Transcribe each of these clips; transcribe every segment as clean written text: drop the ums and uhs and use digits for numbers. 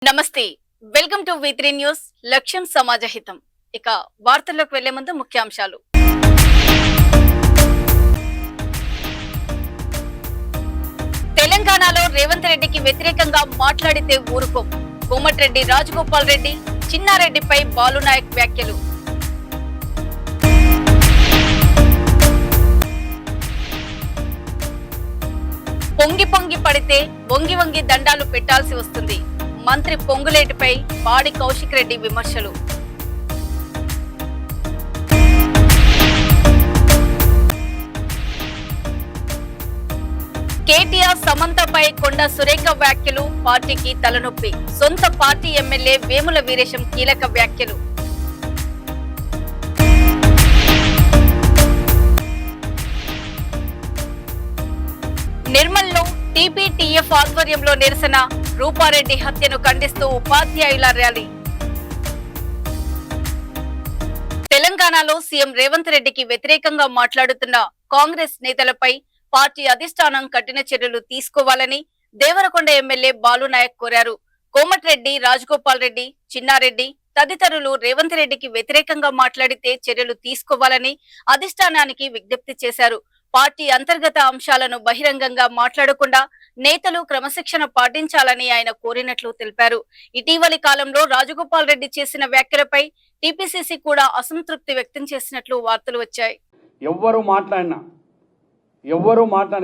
నమస్తే welcome to V3 news లక్ష్యం సమాజహితం ఇక వార్తల్లోకి వెళ్లే ముందు ముఖ్యాంశాలు తెలంగాణలో రేవంత్ రెడ్డికి వ్యతిరేకంగా మాట్లాడితే ఊరుకోం కోమటిరెడ్డి రాజగోపాల్ రెడ్డి చిన్నారెడ్డిపై బాలునాయక్ వ్యాఖ్యలు పొంగి పొంగి పడితే వంగి వంగి దండాలు పెట్టాల్సి వస్తుంది మంత్రి పొంగులేటిపై పాడి కౌశిక్ రెడ్డి విమర్శలు కేటీఆర్ సమంతపై కొండ సురేఖ వ్యాఖ్యలు పార్టీకి తలనొప్పి సొంత పార్టీ ఎమ్మెల్యే వేముల వీరేశం కీలక వ్యాఖ్యలు నిర్మల్లో టీపీటీఎఫ్ ఆధ్వర్యంలో నిరసన రూపారెడ్డి హత్యను ఖండిస్తూ ఉపాధ్యాయుల ర్యాలీ తెలంగాణలో సీఎం రేవంత్ రెడ్డికి వ్యతిరేకంగా మాట్లాడుతున్న కాంగ్రెస్ నేతలపై పార్టీ అధిష్టానం కఠిన చర్యలు తీసుకోవాలని దేవరకొండ ఎమ్మెల్యే బాలునాయక్ కోరారు. కోమటిరెడ్డి రాజగోపాల్ రెడ్డి చిన్నారెడ్డి తదితరులు రేవంత్ రెడ్డికి వ్యతిరేకంగా మాట్లాడితే చర్యలు తీసుకోవాలని అధిష్టానానికి విజ్ఞప్తి చేశారు. పార్టీ అంతర్గత అంశాలను బహిరంగంగా మాట్లాడకుండా నేతలు క్రమశిక్షణ పాటించాలని ఆయన కోరినట్లు తెలిపారు. ఇటీవలి కాలంలో రాజగోపాల్ రెడ్డి చేసిన వ్యాఖ్యలపై టీపీసీసీ కూడా అసంతృప్తి వ్యక్తం చేసినట్లు వార్తలు వచ్చాయి. ఎవ్వరు మాట్లాడినా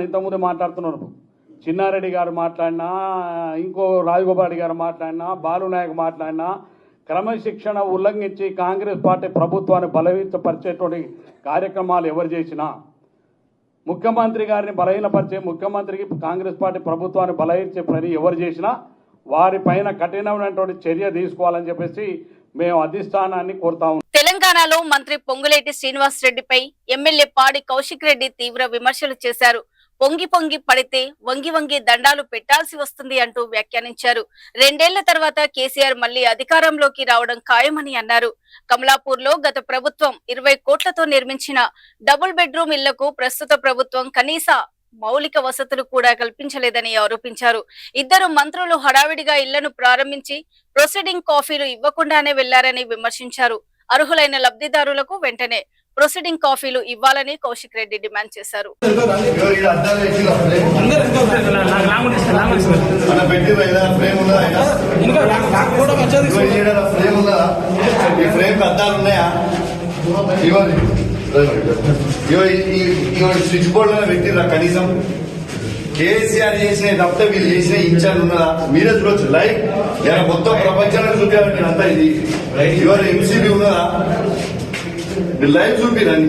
ఇంతకుముందు మాట్లాడుతున్నారు. చిన్నారెడ్డి గారు మాట్లాడినా, ఇంకో రాజగోపాల్ రెడ్డి గారు మాట్లాడినా, బాలునాయక్ మాట్లాడినా క్రమశిక్షణ ఉల్లంఘించి కాంగ్రెస్ పార్టీ ప్రభుత్వాన్ని బలహీనపరిచేటువంటి కార్యక్రమాలు ఎవరు చేసినా, ముఖ్యమంత్రి గారిని బలహీనపరిచే, ముఖ్యమంత్రికి కాంగ్రెస్ పార్టీ ప్రభుత్వాన్ని బలహీనపరిచే పని ఎవరు చేసినా వారి పైన కఠినమైనటువంటి చర్య తీసుకోవాలని చెప్పేసి మేము అధిష్టానాన్ని కోరుతా ఉన్నాం. తెలంగాణలో మంత్రి పొంగులేటి శ్రీనివాస్ రెడ్డిపై ఎమ్మెల్యే పాడి కౌశిక్ రెడ్డి తీవ్ర విమర్శలు చేశారు. పొంగి పొంగి పడితే వంగి వంగి దండాలు పెట్టాల్సి వస్తుంది అంటూ వ్యాఖ్యానించారు. 2 ఏళ్ల తర్వాత కేసీఆర్ మళ్లీ అధికారంలోకి రావడం ఖాయమని అన్నారు. కమలాపూర్ లో గత ప్రభుత్వం 20 కోట్లతో నిర్మించిన డబుల్ బెడ్రూమ్ ఇళ్లకు ప్రస్తుత ప్రభుత్వం కనీస మౌలిక వసతులు కూడా కల్పించలేదని ఆరోపించారు. 2 మంత్రులు హడావిడిగా ఇళ్లను ప్రారంభించి ప్రొసీడింగ్ కాపీలు ఇవ్వకుండానే వెళ్లారని విమర్శించారు. అర్హులైన లబ్ధిదారులకు వెంటనే ప్రొసీడింగ్ కాపీలు ఇవ్వాలని కౌశిక్ రెడ్డి డిమాండ్ చేశారు. స్విచ్ బోర్డు పెట్టిరా కనీసం కేసీఆర్ చేసిన తప్పితే వీళ్ళు చేసిన ఇన్ఛార్జ్ ఉన్నదా? మీరే చూడొచ్చు లైవ్ మొత్తం ప్రపంచానికి చూపించాలంటే అంతా ఇది ఇవాళ ఎంసీబీ ఉన్నదా? మీరు లైవ్ చూపిరండి.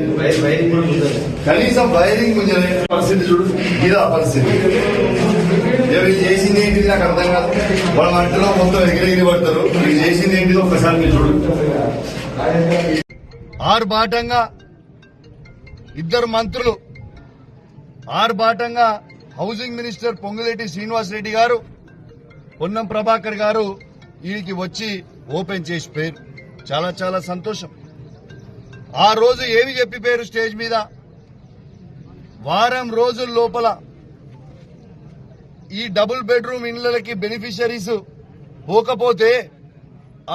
కనీసం వైరింగ్ ఉంచలే పరిస్థితి చూడు, ఇదా పరిస్థితి. వీళ్ళు చేసింది ఏంటిది నాకు అర్థం కాదు. వాళ్ళ మంటలో మొత్తం ఎగిరెగిరి పడతారు. వీళ్ళు చేసింది ఏంటిది ఒక్కసారి మీరు చూడు. ఆర్భాటంగా 2 మంత్రులు, ఆర్భాటంగా హౌసింగ్ మినిస్టర్ పొంగులేటి శ్రీనివాస్ రెడ్డి గారు, పొన్నం ప్రభాకర్ గారు వీరికి వచ్చి ఓపెన్ చేసి పేరు. చాలా చాలా సంతోషం. ఆ రోజు ఏమి చెప్పి పేరు స్టేజ్ మీద, వారం రోజుల లోపల ఈ డబుల్ బెడ్రూమ్ ఇళ్లకి బెనిఫిషరీస్ పోకపోతే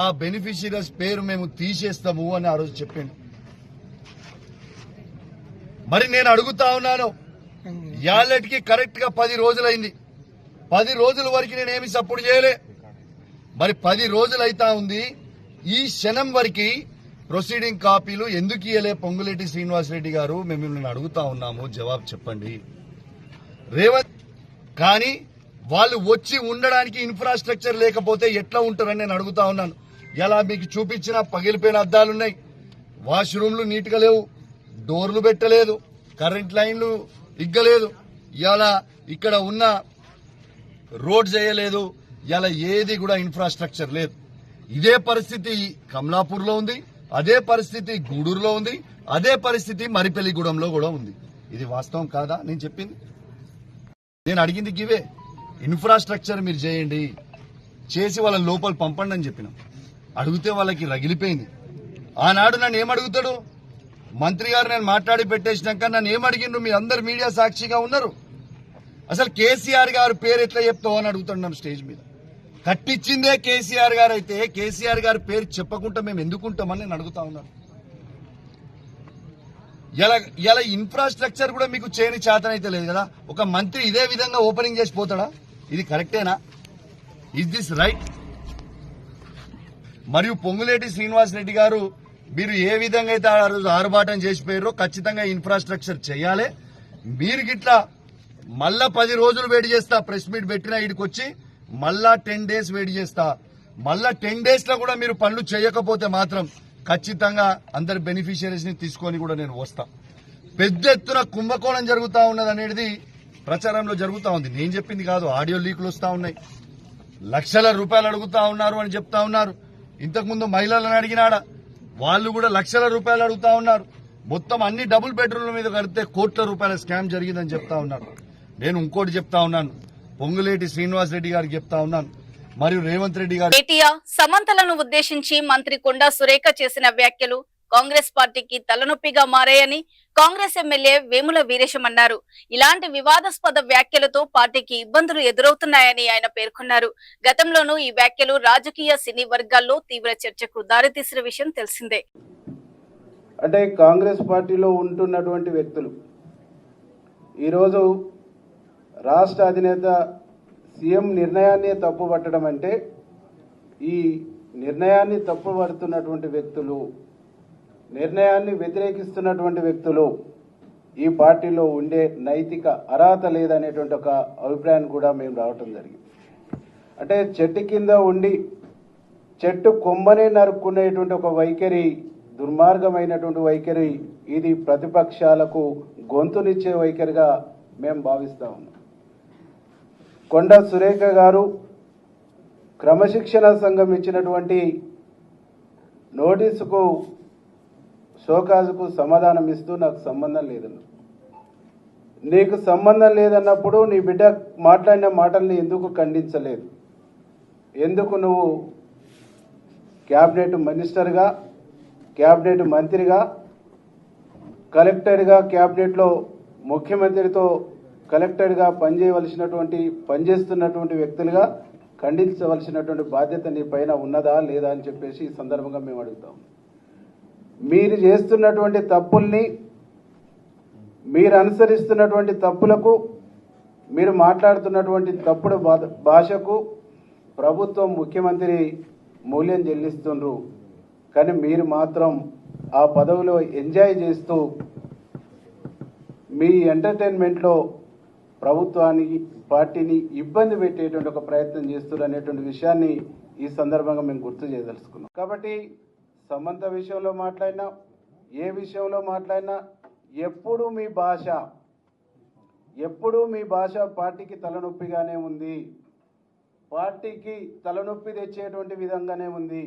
ఆ బెనిఫిషరీస్ పేరు మేము తీసేస్తాము అని ఆ రోజు చెప్పిండు. మరి నేను అడుగుతా ఉన్నాను, యాలెట్కి కరెక్ట్ గా 10 రోజులైంది. 10 రోజుల వరకు నేనేమి సపోర్ట్ చేయలే. మరి 10 రోజులు అయితా ఉంది. ఈ క్షణం వరకు ప్రొసీడింగ్ కాపీలు ఎందుకు ఇయ్యలే పొంగులేటి శ్రీనివాస్ రెడ్డి గారు? మేము మిమ్మల్ని అడుగుతా ఉన్నాము, జవాబు చెప్పండి. రేవంత్ కానీ వాళ్ళు వచ్చి ఉండడానికి ఇన్ఫ్రాస్ట్రక్చర్ లేకపోతే ఎట్లా ఉంటారని నేను అడుగుతా ఉన్నాను. ఇలా మీకు చూపించిన పగిలిపోయిన అద్దాలున్నాయి, వాష్రూమ్లు నీట్గా లేవు, డోర్లు పెట్టలేదు, కరెంట్ లైన్లు ఇగ్గలేదు, ఇలా ఇక్కడ ఉన్న రోడ్ చేయలేదు, ఇలా ఏది కూడా ఇన్ఫ్రాస్ట్రక్చర్ లేదు. ఇదే పరిస్థితి కమలాపూర్ లో ఉంది, అదే పరిస్థితి గూడూరులో ఉంది, అదే పరిస్థితి మరిపెల్లిగూడెంలో కూడా ఉంది. ఇది వాస్తవం కాదా నేను చెప్పింది? నేను అడిగింది గివే. ఇన్ఫ్రాస్ట్రక్చర్ మీరు చేయండి, చేసి వాళ్ళ లోపల పంపండి అని చెప్పినాం. అడిగితే వాళ్ళకి రగిలిపోయింది. ఆనాడు నన్ను ఏమడుగుతాడు? మంత్రి గారు నేను మాట్లాడి పెట్టేసినాక నన్ను ఏమడిగిండ్రు? మీ అందరు మీడియా సాక్షిగా ఉన్నారు. అసలు కేసీఆర్ గారు పేరు ఎట్లా చెప్తావు అని అడుగుతున్నాం స్టేజ్ మీద. కట్టించిందే కేసీఆర్ గారు అయితే కేసీఆర్ గారి పేరు చెప్పకుండా మేము ఎందుకుంటామని నేను అడుగుతా ఉన్నాను. ఇలా ఇన్ఫ్రాస్ట్రక్చర్ కూడా మీకు చేయని చేతనైతే లేదు కదా. ఒక మంత్రి ఇదే విధంగా ఓపెనింగ్ చేసి పోతాడా? ఇది కరెక్టేనా? Is this right? మరియు పొంగులేటి శ్రీనివాస్ రెడ్డి గారు మీరు ఏ విధంగా అయితే ఆ రోజు ఆరుబాటం చేసిపోయారో ఖచ్చితంగా ఇన్ఫ్రాస్ట్రక్చర్ చేయాలి. మీరు గిట్లా మళ్ళా 10 రోజులు వెయిట్ చేస్తా, ప్రెస్ మీట్ పెట్టినా ఇడికి వచ్చి మళ్ళా 10 days వెయిట్ చేస్తా. మళ్ళా 10 days లో కూడా మీరు పనులు చేయకపోతే మాత్రం ఖచ్చితంగా అందరి బెనిఫిషియరీస్ ని తీసుకొని కూడా నేను వస్తా. పెద్ద ఎత్తున కుంభకోణం జరుగుతా ఉన్నది అనేది ప్రచారంలో జరుగుతా ఉంది. నేను చెప్పింది కాదు, ఆడియో లీకులు వస్తా ఉన్నాయి. లక్షల రూపాయలు అడుగుతా ఉన్నారు అని చెప్తా ఉన్నారు. ఇంతకుముందు మహిళలను అడిగినాడా, వాళ్ళు కూడా లక్షల రూపాయలు అడుగుతా ఉన్నారు. మొత్తం అన్ని డబుల్ బెడ్రూమ్ల మీద కడితే కోట్ల రూపాయల స్కామ్ జరిగిందని చెప్తా ఉన్నారు. నేను ఇంకోటి చెప్తా ఉన్నాను, పొంగులేటి శ్రీనివాస్ రెడ్డి గారికి చెప్తా ఉన్నాను, మరియు రేవంత్ రెడ్డి గారు. కేటీఆర్ సమంతలను ఉద్దేశించి మంత్రి కొండా సురేఖ చేసిన వ్యాఖ్యలు కాంగ్రెస్ పార్టీకి తలనొప్పిగా మారాయని కాంగ్రెస్ ఎమ్మెల్యే వేముల వీరేశం అన్నారు. ఇలాంటి వివాదాస్పద వ్యాఖ్యలతో పార్టీకి ఇబ్బందులు ఎదురవుతున్నాయని ఆయన పేర్కొన్నారు. గతంలోనూ ఈ వ్యాఖ్యలు రాజకీయ సినీ వర్గాల్లో తీవ్ర చర్చకు దారితీసిన విషయం తెలిసిందే. అంటే కాంగ్రెస్ పార్టీలో ఉంటున్నటువంటి వ్యక్తులు ఈరోజు రాష్ట్ర అధినేత సీఎం నిర్ణయాన్ని తప్పుపట్టడం అంటే, ఈ నిర్ణయాన్ని తప్పుపడుతున్నటువంటి వ్యక్తులు, నిర్ణయాన్ని వ్యతిరేకిస్తున్నటువంటి వ్యక్తులు ఈ పార్టీలో ఉండే నైతిక అర్హత లేదనేటువంటి ఒక అభిప్రాయాన్ని కూడా మేము రావటం జరిగింది. అంటే చెట్టు కింద ఉండి చెట్టు కొమ్మనే నరుక్కునేటువంటి ఒక వైఖరి, దుర్మార్గమైనటువంటి వైఖరి, ఇది ప్రతిపక్షాలకు గొంతునిచ్చే వైఖరిగా మేము భావిస్తా ఉన్నాం. కొండా సురేఖ గారు క్రమశిక్షణ సంఘం ఇచ్చినటువంటి నోటీసుకు, షోకాజుకు సమాధానం ఇస్తూ నాకు సంబంధం లేదన్న. నీకు సంబంధం లేదన్నప్పుడు నీ బిడ్డ మాట్లాడిన మాటల్ని ఎందుకు ఖండించలేదు? ఎందుకు నువ్వు క్యాబినెట్ మినిస్టర్గా, క్యాబినెట్ మంత్రిగా, కలెక్టర్గా, క్యాబినెట్లో ముఖ్యమంత్రితో కలెక్టర్గా పనిచేస్తున్నటువంటి వ్యక్తులుగా ఖండించవలసినటువంటి బాధ్యత నీ పైన ఉన్నదా లేదా అని చెప్పేసి ఈ సందర్భంగా మేము అడుగుతాం. మీరు చేస్తున్నటువంటి తప్పుల్ని, మీరు అనుసరిస్తున్నటువంటి తప్పులకు, మీరు మాట్లాడుతున్నటువంటి తప్పుడు భాషకు ప్రభుత్వం, ముఖ్యమంత్రి మూల్యం చెల్లిస్తుండ్రు. కానీ మీరు మాత్రం ఆ పదవిలో ఎంజాయ్ చేస్తూ మీ ఎంటర్టైన్మెంట్లో ప్రభుత్వానికి, పార్టీని ఇబ్బంది పెట్టేటువంటి ఒక ప్రయత్నం చేస్తున్నారు అనేటువంటి విషయాన్ని ఈ సందర్భంగా మేము గుర్తు చేయదలుచుకున్నాం. కాబట్టి సమంత విషయంలో మాట్లాడినా, ఏ విషయంలో మాట్లాడినా ఎప్పుడు మీ భాష పార్టీకి తలనొప్పిగానే ఉంది, పార్టీకి తలనొప్పి తెచ్చేటువంటి విధంగానే ఉంది,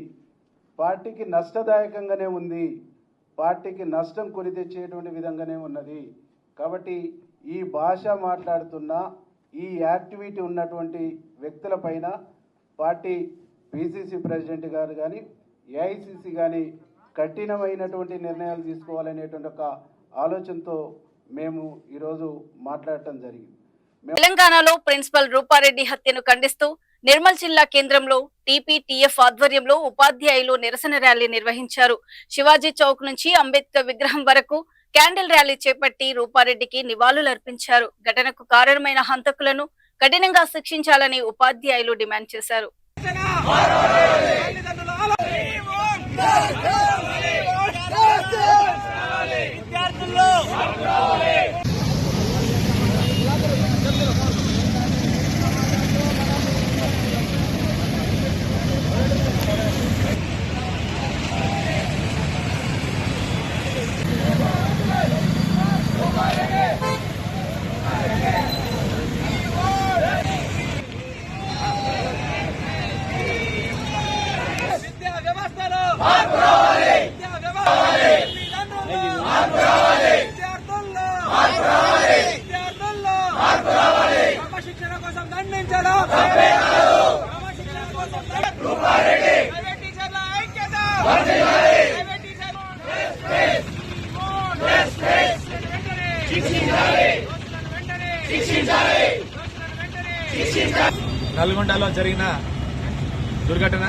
పార్టీకి నష్టదాయకంగానే ఉంది, పార్టీకి నష్టం కొని తెచ్చేటువంటి విధంగానే ఉన్నది. కాబట్టి ఈ భాష మాట్లాడుతున్న, ఈ యాక్టివిటీ ఉన్నటువంటి వ్యక్తులపైన పార్టీ పిసిసి ప్రెసిడెంట్ గారు కానీ, ఏఐసిసి కానీ కఠినమైనటువంటి నిర్ణయాలు తీసుకోవాలనేటువంటి ఒక ఆలోచనతో మేము ఈరోజు మాట్లాడటం జరిగింది. తెలంగాణలో ప్రిన్సిపల్ రూపారెడ్డి హత్యను ఖండిస్తూ నిర్మల్ జిల్లా కేంద్రంలో టీపీటీఎఫ్ ఆధ్వర్యంలో ఉపాధ్యాయులు నిరసన ర్యాలీ నిర్వహించారు. శివాజీ చౌక్ నుంచి అంబేద్కర్ విగ్రహం వరకు క్యాండిల్ ర్యాలీ చేపట్టి రూపారెడ్డికి నివాళులర్పించారు. ఘటనకు కారణమైన హంతకులను కఠినంగా శిక్షించాలని ఉపాధ్యాయులు డిమాండ్ చేశారు. నల్గొండలో జరిగిన దుర్ఘటన.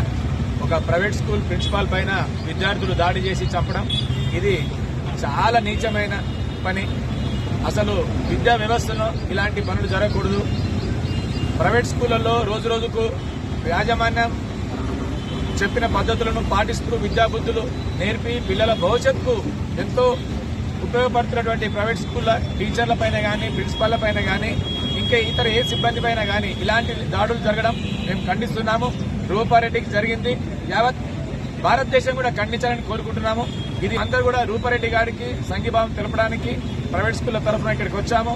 ఒక ప్రైవేట్ స్కూల్ ప్రిన్సిపాల్ పైన విద్యార్థులు దాడి చేసి చంపడం ఇది చాలా నీచమైన పని. అసలు విద్యా వ్యవస్థలో ఇలాంటి పనులు జరగకూడదు. ప్రైవేట్ స్కూళ్లలో రోజు రోజుకు యాజమాన్యం చెప్పిన పద్ధతులను పాటిస్తూ విద్యాబుద్ధులు నేర్పి పిల్లల భవిష్యత్తుకు ఎంతో ఉపయోగపడుతున్నటువంటి ప్రైవేట్ స్కూళ్ళ టీచర్ల పైన కానీ ప్రిన్సిపాల్ల పైన కానీ ఇంకా ఇతర ఏ సిబ్బంది పైన కానీ ఇలాంటి దాడులు జరగడం మేము ఖండిస్తున్నాము. రూపారెడ్డికి జరిగింది యావత్ భారతదేశం కూడా ఖండించాలని కోరుకుంటున్నాము. ఇది అందరూ కూడా రూపారెడ్డి గారికి సంఘీభావం తెలపడానికి ప్రైవేట్ స్కూళ్ల తరఫున ఇక్కడికి వచ్చాము.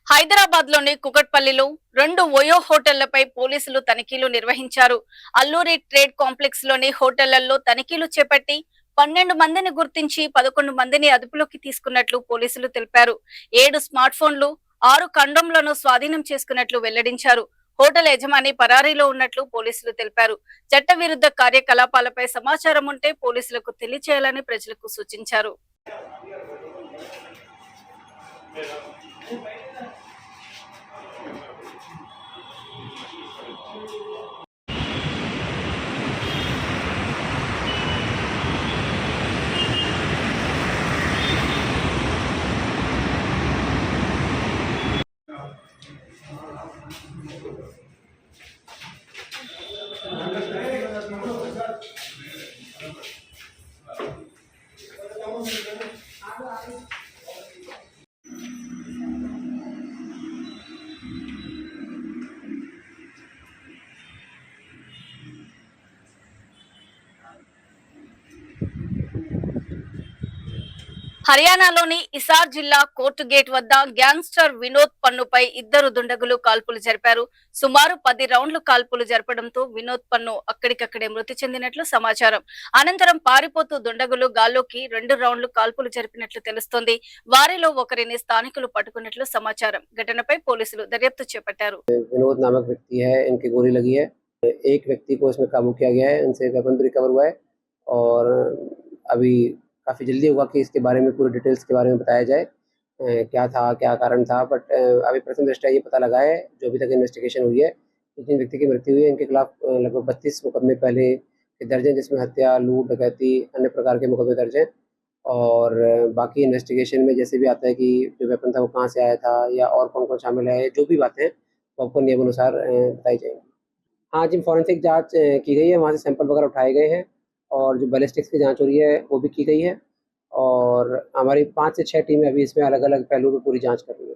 హైదరాబాద్ లోని కుకట్పల్లిలో 2 ఓయో హోటళ్లపై పోలీసులు తనిఖీలు నిర్వహించారు. అల్లూరి ట్రేడ్ కాంప్లెక్స్ లోని హోటళ్లలో తనిఖీలు చేపట్టి 12 మందిని గుర్తించి 11 మందిని అదుపులోకి తీసుకున్నట్లు పోలీసులు తెలిపారు. 7 స్మార్ట్ ఫోన్లు 6 కండోమ్లను స్వాధీనం చేసుకున్నట్లు వెల్లడించారు. హోటల్ యజమాని పరారీలో ఉన్నట్లు పోలీసులు తెలిపారు. చట్టవిరుద్ధ కార్యకలాపాలపై సమాచారం ఉంటే పోలీసులకు తెలియచేయాలని ప్రజలకు సూచించారు. హర్యానాలోని ఇసార్ జిల్లా కోర్టు గేట్ వద్ద గ్యాంగ్స్టర్ వినోద్ పన్నుపై 2 దుండగులు కాల్పులు జరిపారు. సుమారు 10 రౌండ్లు కాల్పులు జరపడంతో వినోద్ పన్ను అక్కడికక్కడే మృతి చెందినట్లు సమాచారం. అనంతరం పారిపోతూ దుండగులు గాల్లోకి 2 రౌండ్లు కాల్పులు జరిపినట్లు తెలుస్తోంది. వారిలో ఒకరిని స్థానికులు పట్టుకున్నట్లు సమాచారం. ఘటనపై పోలీసులు దర్యాప్తు చేపట్టారు. विनोद नामक व्यक्ति है, इनकी गोली लगी है। एक व्यक्ति को इसमें काबू किया गया है, इनसे वेपन भी रिकवर हुआ है और अभी काफ़ी जल्दी होगा कि इसके बारे में पूरी डिटेल्स के बारे में बताया जाए, क्या था, क्या कारण था। बट अभी प्रथम दृष्टया ये पता लगा है, जो अभी तक इन्वेस्टिगेशन हुई है, जिन व्यक्ति की मृत्यु हुई है इनके खिलाफ लगभग 32 मुकदमे पहले दर्ज हैं, जिसमें हत्या, लूट, डकैती, अन्य प्रकार के मुकदमे दर्ज हैं। और बाकी इन्वेस्टिगेशन में जैसे भी आता है कि जो वेपन था वो कहाँ से आया था या और कौन कौन शामिल है, जो भी बातें हैं वो आपको नियमानुसार बताई जाएंगी। हाँ जी, फॉरेंसिक जांच की गई है, वहाँ से सैंपल वगैरह उठाए गए हैं और जो बैलिस्टिक्स की जांच हो रही है वो भी की गई है और हमारी 5 से 6 टीमें अभी इसमें अलग अलग पहलू पर पूरी जांच कर रही है।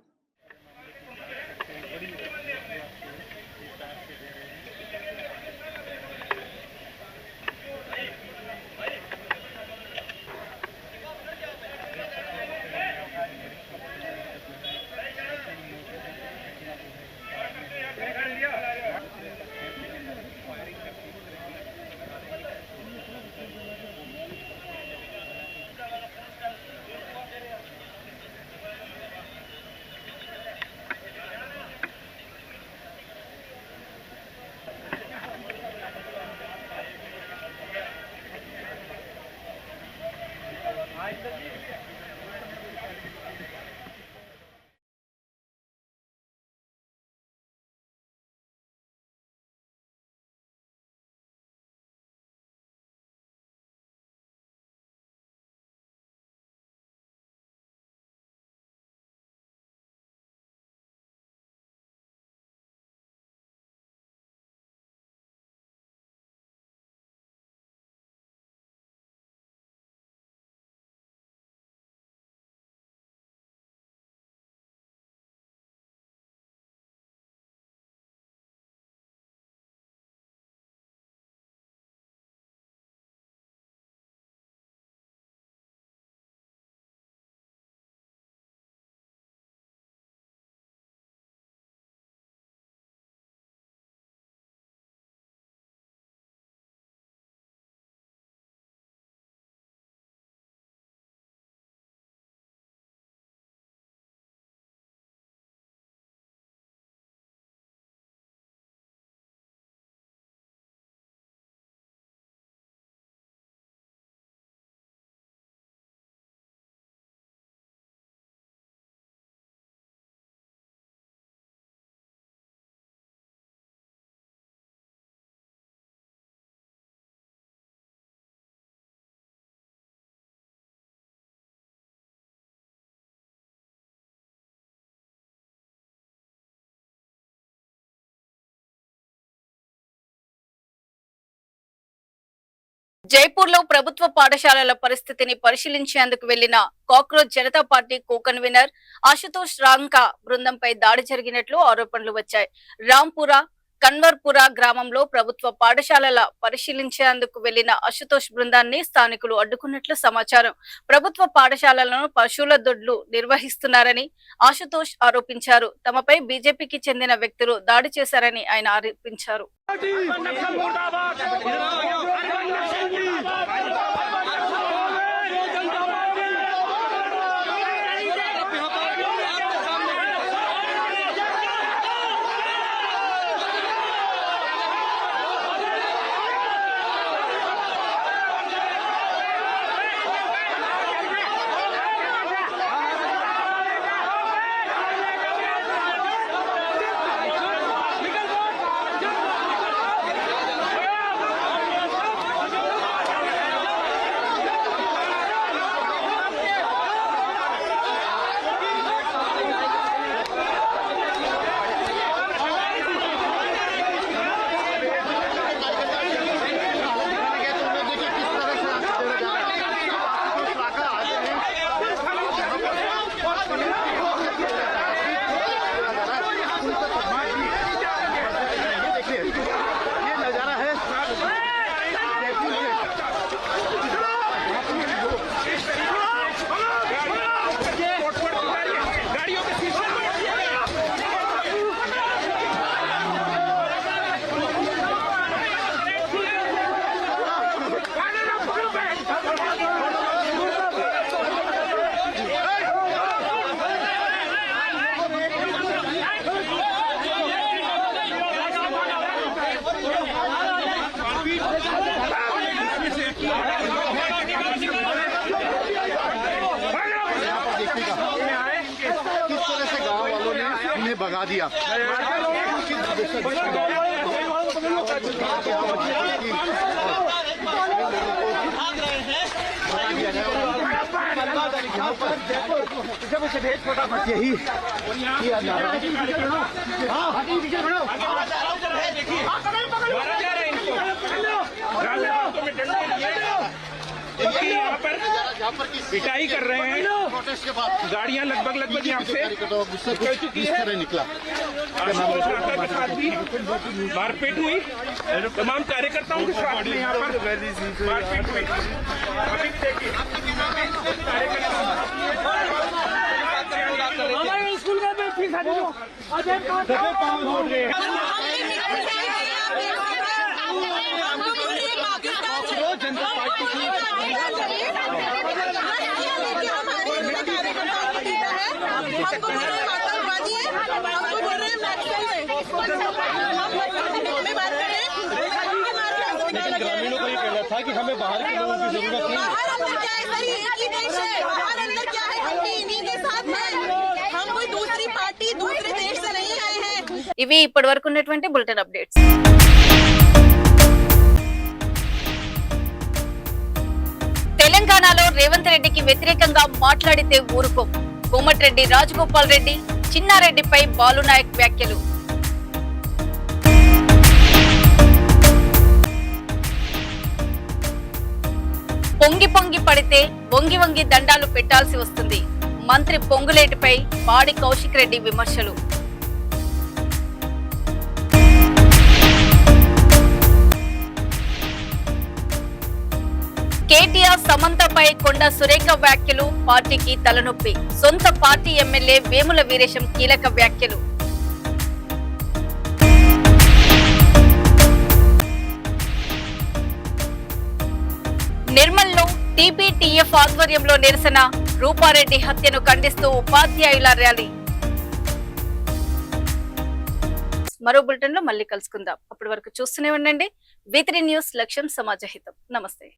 జైపూర్ లో ప్రభుత్వ పాఠశాలల పరిస్థితిని పరిశీలించేందుకు వెళ్లిన cockroach Janata party co convener Ashutosh Ranka బృందంపై దాడి జరిగినట్లు ఆరోపణలు వచ్చాయి. రాంపురా కన్వర్పురా గ్రామంలో ప్రభుత్వ పాఠశాలల పరిశీలించేందుకు వెళ్లిన ఆశుతోష్ బృందాన్ని స్థానికులు అడ్డుకున్నట్లు సమాచారం. ప్రభుత్వ పాఠశాలలను పశువుల దొడ్లు నిర్వహిస్తున్నారని ఆశుతోష్ ఆరోపించారు. తమపై బీజేపీకి చెందిన వ్యక్తులు దాడి చేశారని ఆయన ఆరోపించారు. भगा दिया। यही किया जा रहा है। पिटाई कर रहे हैं, गाड़ियां लगभग यहाँ से इस तरह निकला, के साथ भी मारपीट हुई, तमाम कार्यकर्ताओं के साथ में यहाँ पर मारपीट हुई। अभी देखिए स्कूल का जनता पार्टी की ग्रामीणों को ये कहना था कि हमें बाहर के लोगों की जरूरत नहीं है। हम कोई दूसरी पार्टी दूसरे देश से नहीं आए हैं। ఇవి ఇప్పటివరకు ఉన్నటువంటి బులెటిన్ అప్డేట్స్. తెలంగాణలో రేవంత్ రెడ్డికి వ్యతిరేకంగా మాట్లాడితే ఊరుకోం. కోమటిరెడ్డి రాజగోపాల్ రెడ్డి చిన్నారెడ్డిపై బాలునాయక్ వ్యాఖ్యలు. పొంగి పొంగి పడితే వంగి వంగి దండాలు పెట్టాల్సి వస్తుంది. మంత్రి పొంగులేటిపై పాడి కౌశిక్ రెడ్డి విమర్శలు. కేటీఆర్ సమంతపై కొండ సురేఖ వ్యాఖ్యలు పార్టీకి తలనొప్పి. సొంత పార్టీ ఎమ్మెల్యే వేముల వీరేశం కీలక వ్యాఖ్యలు. నిర్మల్లో టీపీటీఎఫ్ ఆధ్వర్యంలో నిరసన. రూపారెడ్డి హత్యను ఖండిస్తూ ఉపాధ్యాయుల ర్యాలీ. మరో బులెటిన్ లో మళ్ళీ కలుసుకుందాం. అప్పటి వరకు చూస్తూనే ఉండండి V3 న్యూస్, లక్ష్యం సమాజహితం. నమస్తే.